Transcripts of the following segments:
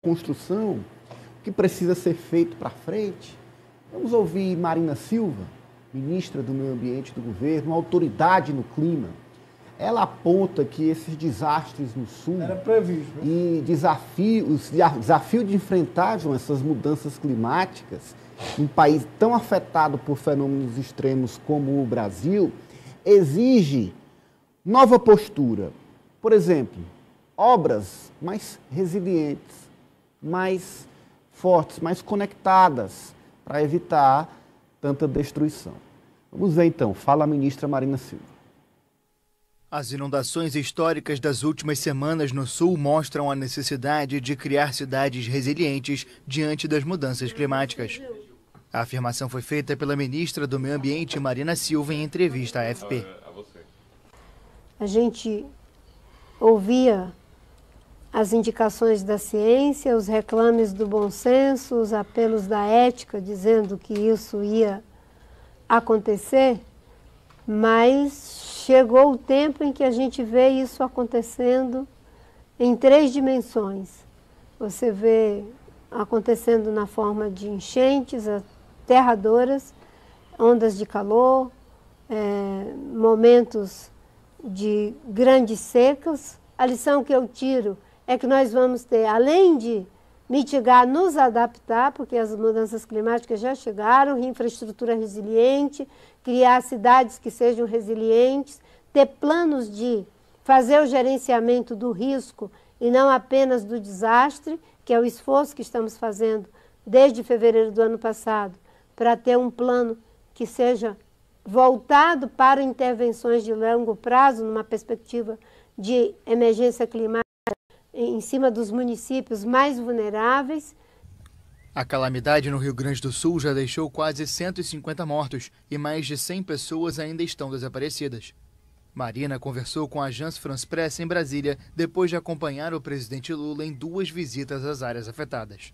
construção, o que precisa ser feito para frente. Vamos ouvir Marina Silva, ministra do Meio Ambiente do governo, uma autoridade no clima. Ela aponta que esses desastres no sul era previsto, né? E desafio de enfrentar, João, essas mudanças climáticas, um país tão afetado por fenômenos extremos como o Brasil, exige nova postura. Por exemplo, obras mais resilientes, mais fortes, mais conectadas, para evitar tanta destruição. Vamos ver então, fala a ministra Marina Silva. As inundações históricas das últimas semanas no sul mostram a necessidade de criar cidades resilientes diante das mudanças climáticas. A afirmação foi feita pela ministra do Meio Ambiente, Marina Silva, em entrevista à AFP. A gente ouvia as indicações da ciência, os reclames do bom senso, os apelos da ética, dizendo que isso ia acontecer, mas chegou o tempo em que a gente vê isso acontecendo em 3 dimensões. Você vê acontecendo na forma de enchentes aterradoras, ondas de calor, momentos de grandes secas. A lição que eu tiro é que nós vamos ter, além de mitigar, nos adaptar, porque as mudanças climáticas já chegaram, infraestrutura resiliente, criar cidades que sejam resilientes, ter planos de fazer o gerenciamento do risco e não apenas do desastre, que é o esforço que estamos fazendo desde fevereiro do ano passado, para ter um plano que seja voltado para intervenções de longo prazo, numa perspectiva de emergência climática em cima dos municípios mais vulneráveis. A calamidade no Rio Grande do Sul já deixou quase 150 mortos e mais de 100 pessoas ainda estão desaparecidas. Marina conversou com a Agence France-Presse em Brasília depois de acompanhar o presidente Lula em 2 visitas às áreas afetadas.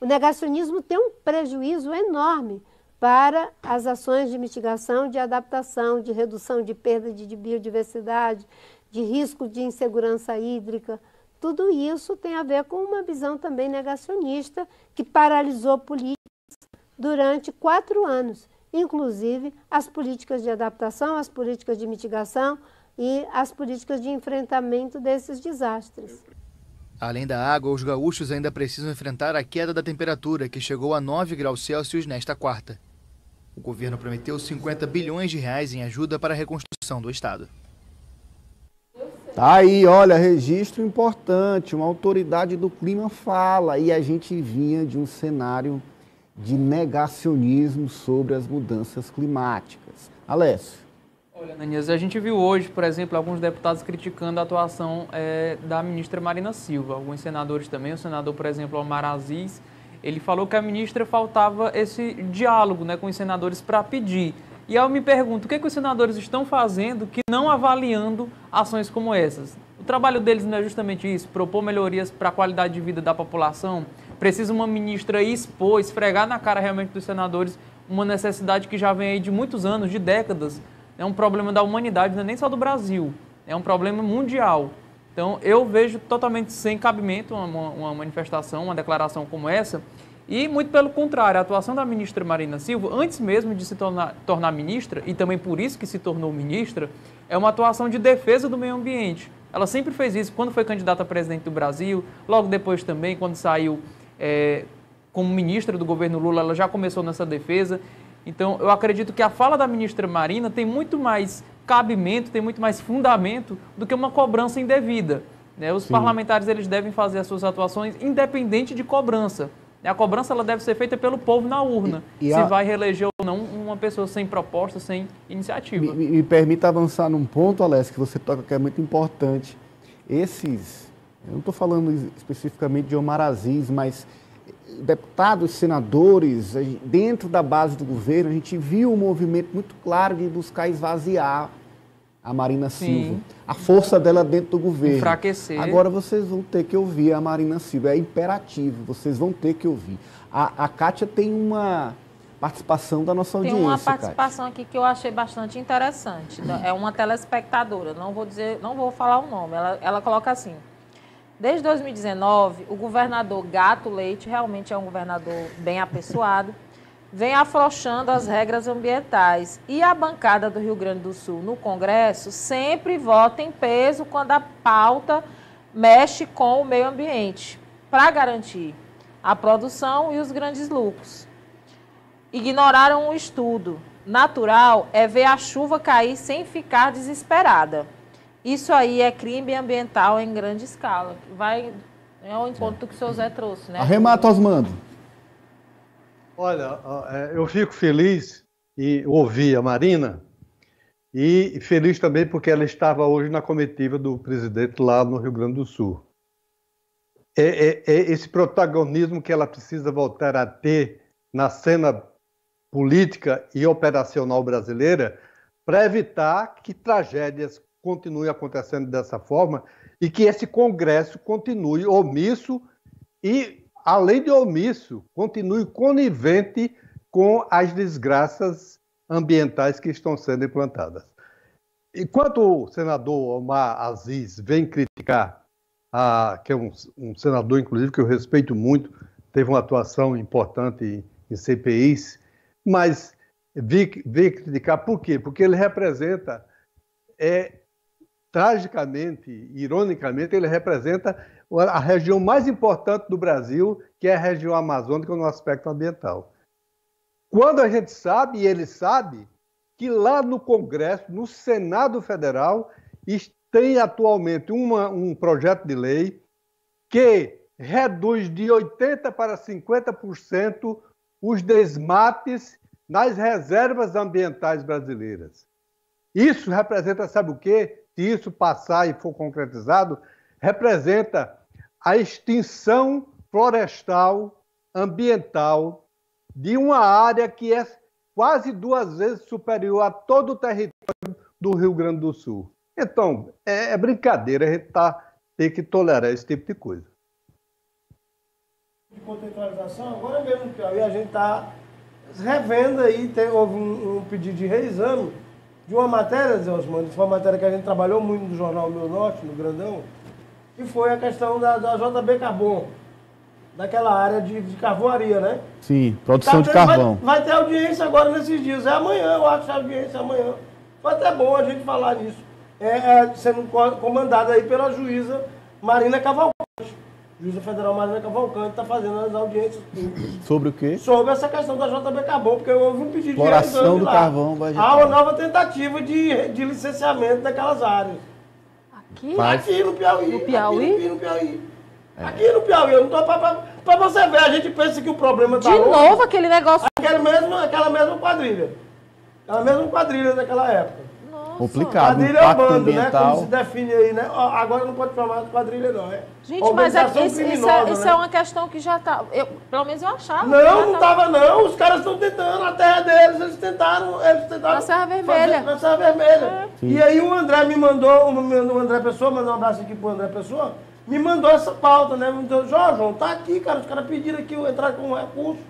O negacionismo tem um prejuízo enorme para as ações de mitigação, de adaptação, de redução de perda de biodiversidade, de risco de insegurança hídrica. Tudo isso tem a ver com uma visão também negacionista que paralisou políticas durante 4 anos, inclusive as políticas de adaptação, as políticas de mitigação e as políticas de enfrentamento desses desastres. Além da água, os gaúchos ainda precisam enfrentar a queda da temperatura, que chegou a 9 graus Celsius nesta quarta. O governo prometeu 50 bilhões de reais em ajuda para a reconstrução do estado. Tá aí, olha, registro importante, uma autoridade do clima fala, e a gente vinha de um cenário de negacionismo sobre as mudanças climáticas. Alessio. Olha, Ananias, a gente viu hoje, por exemplo, alguns deputados criticando a atuação da ministra Marina Silva, alguns senadores também, o senador, por exemplo, Omar Aziz, ele falou que a ministra faltava esse diálogo, né, com os senadores para pedir. E eu me pergunto, o que os senadores estão fazendo que não avaliando ações como essas? O trabalho deles não é justamente isso, propor melhorias para a qualidade de vida da população? Precisa uma ministra expor, esfregar na cara realmente dos senadores uma necessidade que já vem aí de muitos anos, de décadas. É um problema da humanidade, não é nem só do Brasil, é um problema mundial. Então eu vejo totalmente sem cabimento uma manifestação, uma declaração como essa. E, muito pelo contrário, a atuação da ministra Marina Silva, antes mesmo de se tornar ministra, e também por isso que se tornou ministra, é uma atuação de defesa do meio ambiente. Ela sempre fez isso quando foi candidata a presidente do Brasil, logo depois também, quando saiu como ministra do governo Lula, ela já começou nessa defesa. Então, eu acredito que a fala da ministra Marina tem muito mais cabimento, tem muito mais fundamento do que uma cobrança indevida. Né? Os parlamentares eles devem fazer as suas atuações independente de cobrança. A cobrança ela deve ser feita pelo povo na urna, se vai reeleger ou não uma pessoa sem proposta, sem iniciativa. Me permita avançar num ponto, Alessio, que você toca que é muito importante. Eu não estou falando especificamente de Omar Aziz, mas deputados, senadores, dentro da base do governo, a gente viu um movimento muito claro de buscar esvaziar a Marina Silva, a força dela dentro do governo. Enfraquecer. Agora vocês vão ter que ouvir a Marina Silva, é imperativo, vocês vão ter que ouvir. A Kátia tem uma participação da nossa audiência. Tem uma participação aqui que eu achei bastante interessante. É uma telespectadora, não vou falar o nome. Ela coloca assim: Desde 2019, o governador Gato Leite, realmente é um governador bem apessoado, vem afrouxando as regras ambientais. E a bancada do Rio Grande do Sul no Congresso sempre vota em peso quando a pauta mexe com o meio ambiente, para garantir a produção e os grandes lucros. Ignoraram um estudo. Natural é ver a chuva cair sem ficar desesperada. Isso aí é crime ambiental em grande escala. Vai ao encontro do que o seu Zé trouxe, né? Arremata, Osmando. Olha, eu fico feliz em ouvir a Marina e feliz também porque ela estava hoje na comitiva do presidente lá no Rio Grande do Sul. É esse protagonismo que ela precisa voltar a ter na cena política e operacional brasileira para evitar que tragédias continuem acontecendo dessa forma e que esse Congresso continue omisso e, além de omisso, continue conivente com as desgraças ambientais que estão sendo implantadas. Enquanto o senador Omar Aziz vem criticar, que é um senador, inclusive, que eu respeito muito, teve uma atuação importante em CPIs, mas veio criticar por quê? Porque ele representa, tragicamente, ironicamente, ele representa a região mais importante do Brasil, que é a região amazônica no aspecto ambiental. Quando a gente sabe, e ele sabe, que lá no Congresso, no Senado Federal, tem atualmente um projeto de lei que reduz de 80% para 50% os desmates nas reservas ambientais brasileiras. Isso representa, sabe o quê? Se isso passar e for concretizado, representa a extinção florestal, ambiental, de uma área que é quase 2 vezes superior a todo o território do Rio Grande do Sul. Então, é brincadeira a gente ter que tolerar esse tipo de coisa. De contextualização, agora mesmo no Piauí a gente está revendo aí, houve um pedido de reexame de uma matéria, Zé Osmando, foi uma matéria que a gente trabalhou muito no Jornal Meu Norte, no Grandão, que foi a questão da JB Carbono, daquela área de carvoaria, né? Sim, produção de carvão. Vai ter audiência agora nesses dias, é amanhã, eu acho que a audiência é amanhã. Foi até bom a gente falar nisso. Sendo comandada aí pela juíza Marina Cavalcante. Juíza Federal Marina Cavalcante está fazendo as audiências públicas. Sobre o quê? Sobre essa questão da JB Carbono, porque houve um pedido de exploração do lá. Carvão vegetal. Há uma nova tentativa de licenciamento daquelas áreas. Aqui? Aqui no Piauí. No Piauí? Aqui no Piauí. Aqui no Piauí. Eu não tô pra você ver, a gente pensa que o problema está De novo aquele negócio. aquela mesma quadrilha. Aquela mesma quadrilha daquela época. Complicado, Quadrilha impacto é bando, ambiental. né? Como se define aí, né? Agora não pode chamar de quadrilha, não. Gente, mas organização isso criminosa, é uma questão que já está... Pelo menos eu achava. Não estava não. Os caras estão tentando, a terra deles, eles tentaram Na Serra Vermelha. Na Serra Vermelha. E aí o André me mandou, o André Pessoa, mandou um abraço aqui pro André Pessoa, me mandou essa pauta, né? Me mandou, João, tá aqui, cara, os caras pediram aqui eu entrar com um recurso.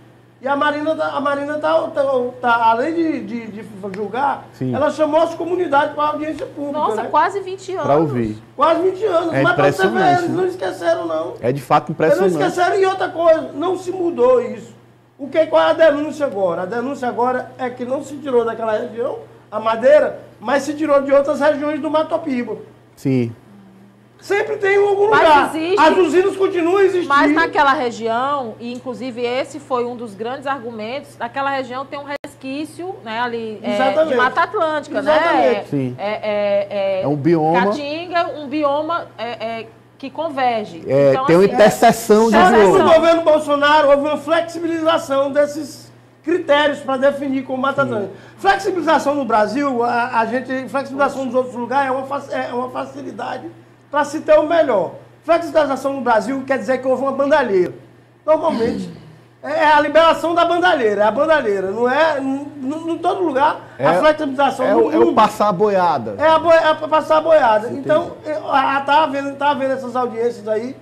E a Marina tá além de julgar, Sim. ela chamou as comunidades para audiência pública. Nossa, né? quase 20 anos. Para ouvir. Quase 20 anos. É mas pra você ver, impressionante, eles né? não esqueceram, não. É de fato Eles não impressionante. esqueceram e outra coisa, não se mudou isso. Qual é a denúncia agora? A denúncia agora é que não se tirou daquela região a madeira, mas se tirou de outras regiões do Mato Piba. Sim. Sempre tem em algum Mas lugar. existe. As usinas continuam existindo. Mas naquela região, e inclusive esse foi um dos grandes argumentos, naquela região tem um resquício, né, ali de Mata Atlântica, Exatamente. né? Sim. É um bioma. Caatinga, um bioma que converge. Então, tem uma interseção de Só que no biomas. governo Bolsonaro houve uma flexibilização desses critérios para definir como Mata Atlântica. Flexibilização no Brasil, flexibilização nos outros lugares é uma facilidade para se ter o melhor. Flexibilização no Brasil quer dizer que houve uma bandalheira. Normalmente, é a liberação da bandalheira, é a bandalheira. Não é, em todo lugar, a flexibilização do mundo. É o passar a boiada. É passar a boiada. Então, tá vendo essas audiências aí,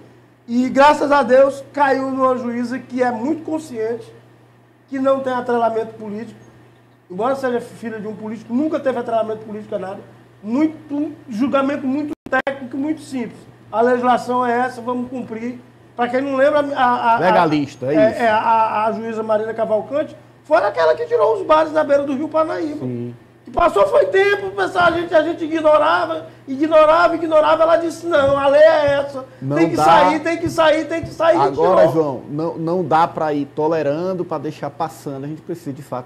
e graças a Deus caiu numa juíza que é muito consciente, que não tem atrelamento político, embora seja filha de um político, nunca teve atrelamento político a nada, julgamento muito técnico, muito simples. a legislação é essa, vamos cumprir. Para quem não lembra, legalista, é isso. A juíza Marina Cavalcante foi aquela que tirou os bares da beira do Rio Parnaíba. Sim. Que passou foi tempo, pessoal, a gente ignorava, ela disse, não, a lei é essa, Não tem que dá. sair, tem que sair. Agora, tirou. João, não dá para ir tolerando, para deixar passando. A gente precisa, de fato,